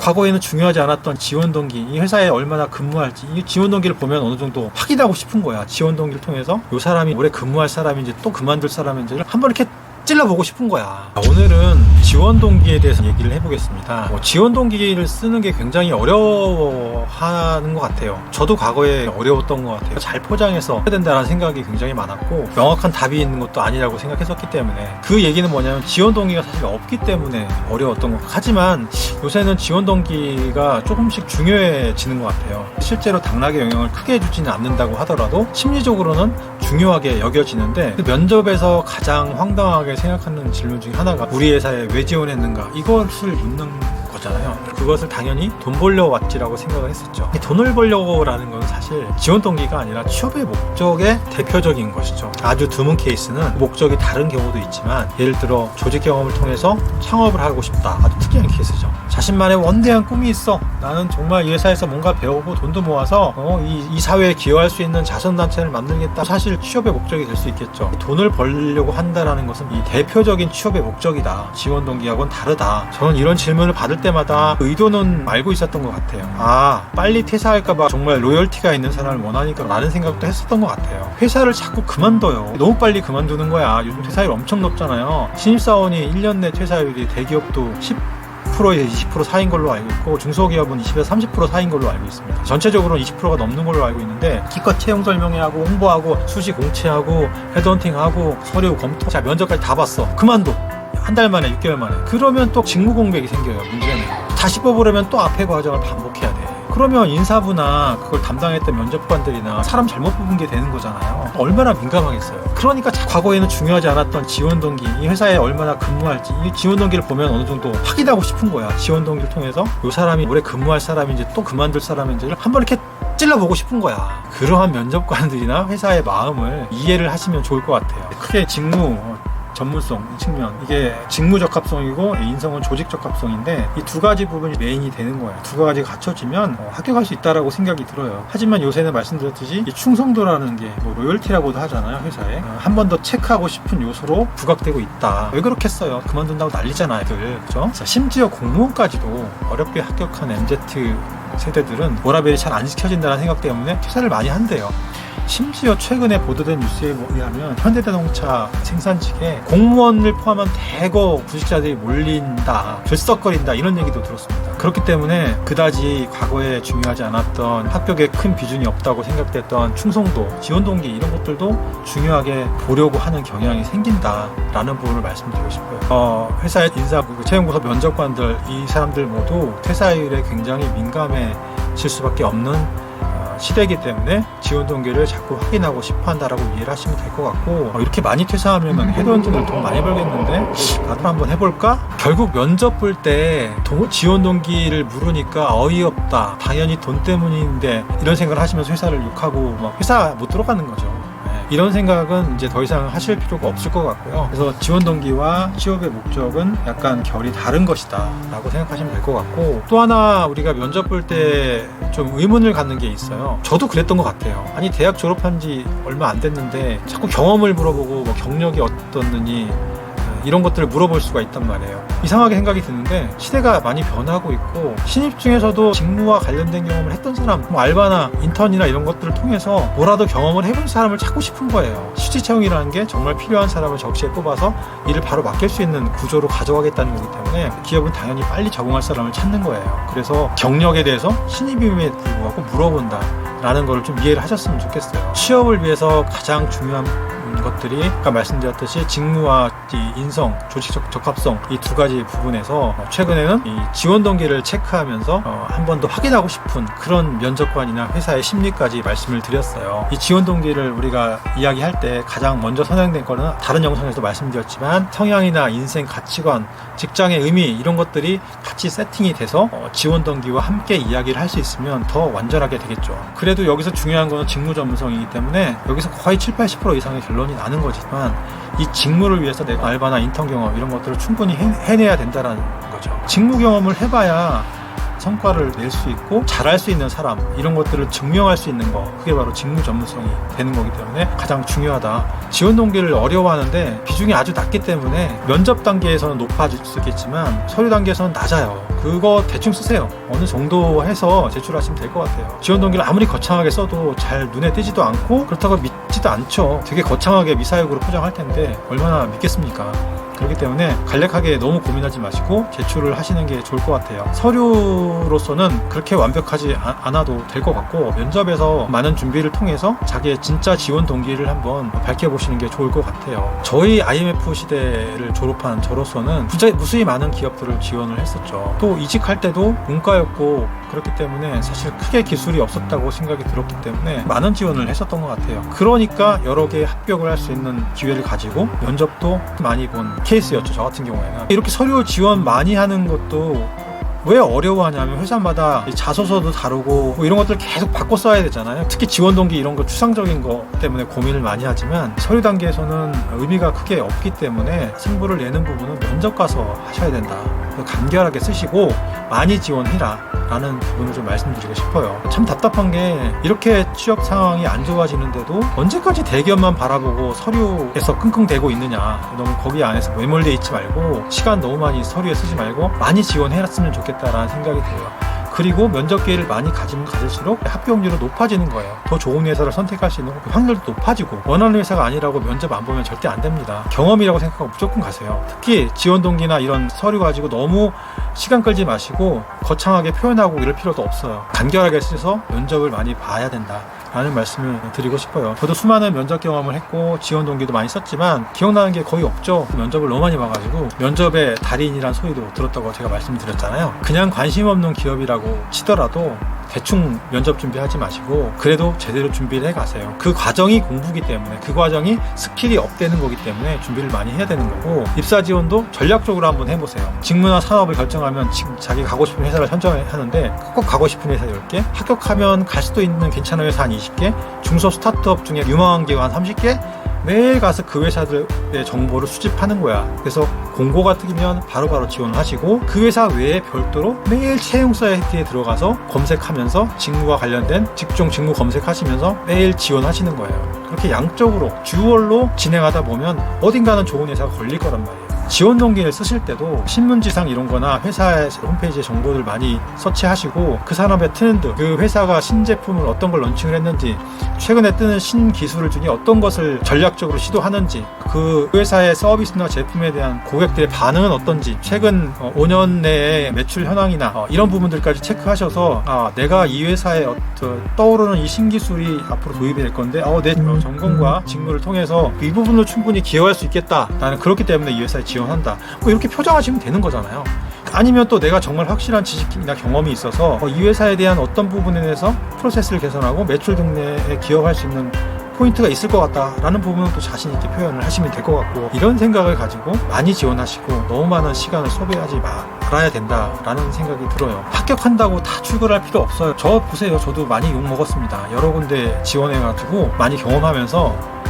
과거에는 중요하지 않았던 지원 동기, 이 회사에 얼마나 근무할지, 이 지원 동기를 보면 어느 정도 확인하고 싶은 거야. 지원 동기를 통해서 이 사람이 오래 근무할 사람인지 또 그만둘 사람인지를 한번 이렇게 찔러보고 싶은 거야. 오늘은 지원 동기에 대해서 얘기를 해보겠습니다. 지원 동기를 쓰는 게 굉장히 어려워하는 것 같아요. 저도 과거에 어려웠던 것 같아요. 잘 포장해서 해야 된다는 생각이 굉장히 많았고, 명확한 답이 있는 것도 아니라고 생각했었기 때문에, 그 얘기는 뭐냐면 지원 동기가 사실 없기 때문에 어려웠던 것 같아요. 하지만 요새는 지원 동기가 조금씩 중요해지는 것 같아요. 실제로 당락에 영향을 크게 주지는 않는다고 하더라도 심리적으로는 중요하게 여겨지는데, 그 면접에서 가장 황당하게 생각하는 질문 중에 하나가 우리 회사에 왜 지원했는가, 이것을 묻는 거잖아요. 그것을 당연히 돈 벌려 왔지라고 생각을 했었죠. 돈을 벌려고라는 건 사실 지원 동기가 아니라 취업의 목적의 대표적인 것이죠. 아주 드문 케이스는 목적이 다른 경우도 있지만, 예를 들어 조직 경험을 통해서 창업을 하고 싶다, 아주 특이한 케이스죠. 자신만의 원대한 꿈이 있어, 나는 정말 이 회사에서 뭔가 배우고 돈도 모아서 이 사회에 기여할 수 있는 자선단체를 만들겠다. 사실 취업의 목적이 될 수 있겠죠. 돈을 벌려고 한다는 것은 이 대표적인 취업의 목적이다. 지원 동기하고는 다르다. 저는 이런 질문을 받을 때마다 의도는 알고 있었던 것 같아요. 빨리 퇴사할까봐 정말 로열티가 있는 사람을 원하니까 라는 생각도 했었던 것 같아요. 회사를 자꾸 그만둬요. 너무 빨리 그만두는 거야. 요즘 퇴사율 엄청 높잖아요. 신입사원이 1년 내 퇴사율이 대기업도 10%에서 20% 사이인 걸로 알고 있고, 중소기업은 20에서 30% 사이인 걸로 알고 있습니다. 전체적으로는 20%가 넘는 걸로 알고 있는데, 기껏 채용 설명회하고 홍보하고 수시 공채하고 헤드헌팅하고 서류 검토, 자 면접까지 다 봤어. 그만둬. 한 달 만에, 6개월 만에. 그러면 또 직무 공백이 생겨요. 문제는 다시 뽑으려면 또 앞에 과정을 반복해야 돼. 그러면 인사부나 그걸 담당했던 면접관들이나 사람 잘못 뽑은 게 되는 거잖아요. 얼마나 민감하겠어요. 그러니까 과거에는 중요하지 않았던 지원 동기, 이 회사에 얼마나 근무할지, 이 지원 동기를 보면 어느 정도 확인하고 싶은 거야. 지원 동기를 통해서 이 사람이 오래 근무할 사람인지 또 그만둘 사람인지를 한번 이렇게 찔러보고 싶은 거야. 그러한 면접관들이나 회사의 마음을 이해를 하시면 좋을 것 같아요. 크게 직무 전문성 측면, 이게 직무 적합성이고 인성은 조직 적합성인데, 이 두 가지 부분이 메인이 되는 거예요. 두 가지가 갖춰지면 합격할 수 있다라고 생각이 들어요. 하지만 요새는 말씀드렸듯이 이 충성도라는 게 로열티라고도 하잖아요. 회사에 한 번 더 체크하고 싶은 요소로 부각되고 있다. 왜 그렇겠어요? 그만둔다고 난리잖아요, 그죠? 심지어 공무원까지도 어렵게 합격한 MZ 세대들은 워라밸이 잘 안 지켜진다는 생각 때문에 퇴사를 많이 한대요. 심지어 최근에 보도된 뉴스에 의하면 현대자동차 생산직에 공무원을 포함한 대거 구직자들이 몰린다, 들썩거린다, 이런 얘기도 들었습니다. 그렇기 때문에 그다지 과거에 중요하지 않았던, 합격에 큰 비중이 없다고 생각됐던 충성도, 지원 동기, 이런 것들도 중요하게 보려고 하는 경향이 생긴다라는 부분을 말씀드리고 싶어요. 회사의 인사, 채용부서 면접관들, 이 사람들 모두 퇴사율에 굉장히 민감해질 수밖에 없는 시대이기 때문에 지원 동기를 자꾸 확인하고 싶어 한다라고 이해를 하시면 될 것 같고, 이렇게 많이 퇴사하면 헤드헌팅을 돈 많이 벌겠는데 나도 한번 해볼까? 결국 면접 볼 때 지원 동기를 물으니까 어이없다, 당연히 돈 때문인데, 이런 생각을 하시면서 회사를 욕하고 막 회사 못 들어가는 거죠. 이런 생각은 이제 더 이상 하실 필요가 없을 것 같고요. 그래서 지원 동기와 취업의 목적은 약간 결이 다른 것이다 라고 생각하시면 될 것 같고, 또 하나 우리가 면접 볼 때 좀 의문을 갖는 게 있어요. 저도 그랬던 것 같아요. 아니, 대학 졸업한 지 얼마 안 됐는데 자꾸 경험을 물어보고 뭐 경력이 어떻느니 이런 것들을 물어볼 수가 있단 말이에요. 이상하게 생각이 드는데, 시대가 많이 변하고 있고, 신입 중에서도 직무와 관련된 경험을 했던 사람, 뭐 알바나 인턴이나 이런 것들을 통해서 뭐라도 경험을 해본 사람을 찾고 싶은 거예요. 수시 채용이라는 게 정말 필요한 사람을 적시에 뽑아서 일을 바로 맡길 수 있는 구조로 가져가겠다는 거기 때문에 기업은 당연히 빨리 적응할 사람을 찾는 거예요. 그래서 경력에 대해서 신입임에도 불구하고 물어본다 라는 걸 좀 이해를 하셨으면 좋겠어요. 취업을 위해서 가장 중요한 것들이 아까 말씀드렸듯이 직무와 이 인성, 조직적 적합성, 이 두 가지 부분에서 최근에는 이 지원 동기를 체크하면서 한 번 더 확인하고 싶은 그런 면접관이나 회사의 심리까지 말씀을 드렸어요. 이 지원 동기를 우리가 이야기할 때 가장 먼저 선행된 거는 다른 영상에서 말씀드렸지만, 성향이나 인생 가치관, 직장의 의미, 이런 것들이 같이 세팅이 돼서 지원 동기와 함께 이야기를 할 수 있으면 더 완전하게 되겠죠. 그래도 여기서 중요한 거는 직무 전문성이기 때문에 여기서 거의 70-80% 이상의 결론이 나는 거지만, 이 직무를 위해서 내가 알바나 인턴 경험 이런 것들을 충분히 해내야 된다는 거죠. 직무 경험을 해봐야 성과를 낼 수 있고 잘할 수 있는 사람, 이런 것들을 증명할 수 있는 거, 그게 바로 직무 전문성이 되는 거기 때문에 가장 중요하다. 지원 동기를 어려워하는데 비중이 아주 낮기 때문에 면접 단계에서는 높아질 수 있겠지만 서류 단계에서는 낮아요. 그거 대충 쓰세요. 어느 정도 해서 제출하시면 될 것 같아요. 지원 동기를 아무리 거창하게 써도 잘 눈에 띄지도 않고 그렇다고 믿지도 않죠. 되게 거창하게 미사역으로 포장할 텐데 얼마나 믿겠습니까? 그렇기 때문에 간략하게 너무 고민하지 마시고 제출을 하시는 게 좋을 것 같아요. 서류로서는 그렇게 완벽하지 않아도 될 것 같고, 면접에서 많은 준비를 통해서 자기의 진짜 지원 동기를 한번 밝혀보시는 게 좋을 것 같아요. 저희 IMF 시대를 졸업한 저로서는 무수히 많은 기업들을 지원을 했었죠. 또 이직할 때도 문과였고 그렇기 때문에 사실 크게 기술이 없었다고 생각이 들었기 때문에 많은 지원을 했었던 것 같아요. 그러니까 여러 개 합격을 할 수 있는 기회를 가지고 면접도 많이 본 케이스였죠. 저 같은 경우에는. 이렇게 서류 지원 많이 하는 것도 왜 어려워하냐면 회사마다 자소서도 다르고 뭐 이런 것들 계속 바꿔 써야 되잖아요. 특히 지원 동기 이런 거 추상적인 거 때문에 고민을 많이 하지만 서류 단계에서는 의미가 크게 없기 때문에 승부를 내는 부분은 면접 가서 하셔야 된다. 간결하게 쓰시고 많이 지원해라 라는 부분을 좀 말씀드리고 싶어요. 참 답답한 게 이렇게 취업 상황이 안 좋아지는데도 언제까지 대기업만 바라보고 서류에서 끙끙대고 있느냐. 너무 거기 안에서 매몰돼 있지 말고 시간 너무 많이 서류에 쓰지 말고 많이 지원해놨으면 좋겠다라는 생각이 들어요. 그리고 면접 기회를 많이 가지면 가질수록 합격률은 높아지는 거예요. 더 좋은 회사를 선택할 수 있는 확률도 높아지고, 원하는 회사가 아니라고 면접 안 보면 절대 안 됩니다. 경험이라고 생각하고 무조건 가세요. 특히 지원 동기나 이런 서류 가지고 너무 시간 끌지 마시고 거창하게 표현하고 이럴 필요도 없어요. 간결하게 써서 면접을 많이 봐야 된다 라는 말씀을 드리고 싶어요. 저도 수많은 면접 경험을 했고 지원 동기도 많이 썼지만 기억나는 게 거의 없죠. 면접을 너무 많이 봐가지고 면접의 달인이란 소리도 들었다고 제가 말씀드렸잖아요. 그냥 관심 없는 기업이라고 치더라도 대충 면접 준비하지 마시고 그래도 제대로 준비를 해 가세요. 그 과정이 공부기 때문에, 그 과정이 스킬이 업되는 거기 때문에 준비를 많이 해야 되는 거고, 입사 지원도 전략적으로 한번 해보세요. 직무나 산업을 결정하면 지금 자기 가고 싶은 회사를 선정하는데 꼭 가고 싶은 회사 10개, 합격하면 갈 수도 있는 괜찮은 회사 한 20개, 중소 스타트업 중에 유망한 기관 한 30개, 매일 가서 그 회사들의 정보를 수집하는 거야. 그래서 공고가 뜨면 바로바로 지원하시고 그 회사 외에 별도로 매일 채용 사이트에 들어가서 검색하면서 직무와 관련된 직종 직무 검색하시면서 매일 지원하시는 거예요. 그렇게 양쪽으로 듀얼로 진행하다 보면 어딘가는 좋은 회사가 걸릴 거란 말이에요. 지원 동기를 쓰실 때도 신문지상 이런 거나 회사의 홈페이지에 정보들 많이 서치하시고 그 산업의 트렌드, 그 회사가 신제품을 어떤 걸 런칭을 했는지, 최근에 뜨는 신기술 중에 어떤 것을 전략적으로 시도하는지, 그 회사의 서비스나 제품에 대한 고객들의 반응은 어떤지, 최근 5년 내에 매출 현황이나 이런 부분들까지 체크하셔서 내가 이 회사에 떠오르는 이 신기술이 앞으로 도입이 될 건데 내 전공과 직무를 통해서 이 부분을 충분히 기여할 수 있겠다. 나는 그렇기 때문에 이 회사에 지원한다. 뭐 이렇게 표정하시면 되는 거잖아요. 아니면 또 내가 정말 확실한 지식이나 경험이 있어서 이 회사에 대한 어떤 부분에 대해서 프로세스를 개선하고 매출 등내에 기여할 수 있는 포인트가 있을 것 같다라는 부분은 또 자신 있게 표현을 하시면 될 것 같고, 이런 생각을 가지고 많이 지원하시고 너무 많은 시간을 소비하지 말아야 된다라는 생각이 들어요. 합격한다고 다 출근할 필요 없어요. 저 보세요. 저도 많이 욕 먹었습니다. 여러 군데 지원해가지고 많이 경험하면서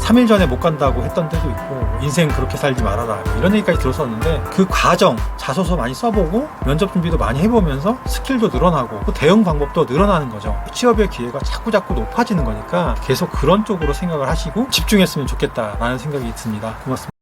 3일 전에 못 간다고 했던 때도 있고, 인생 그렇게 살지 말아라 이런 얘기까지 들었었는데, 그 과정 자소서 많이 써보고 면접 준비도 많이 해보면서 스킬도 늘어나고 또 대응 방법도 늘어나는 거죠. 취업의 기회가 자꾸 높아지는 거니까 계속 그런 쪽으로 생각을 하시고 집중했으면 좋겠다라는 생각이 듭니다. 고맙습니다.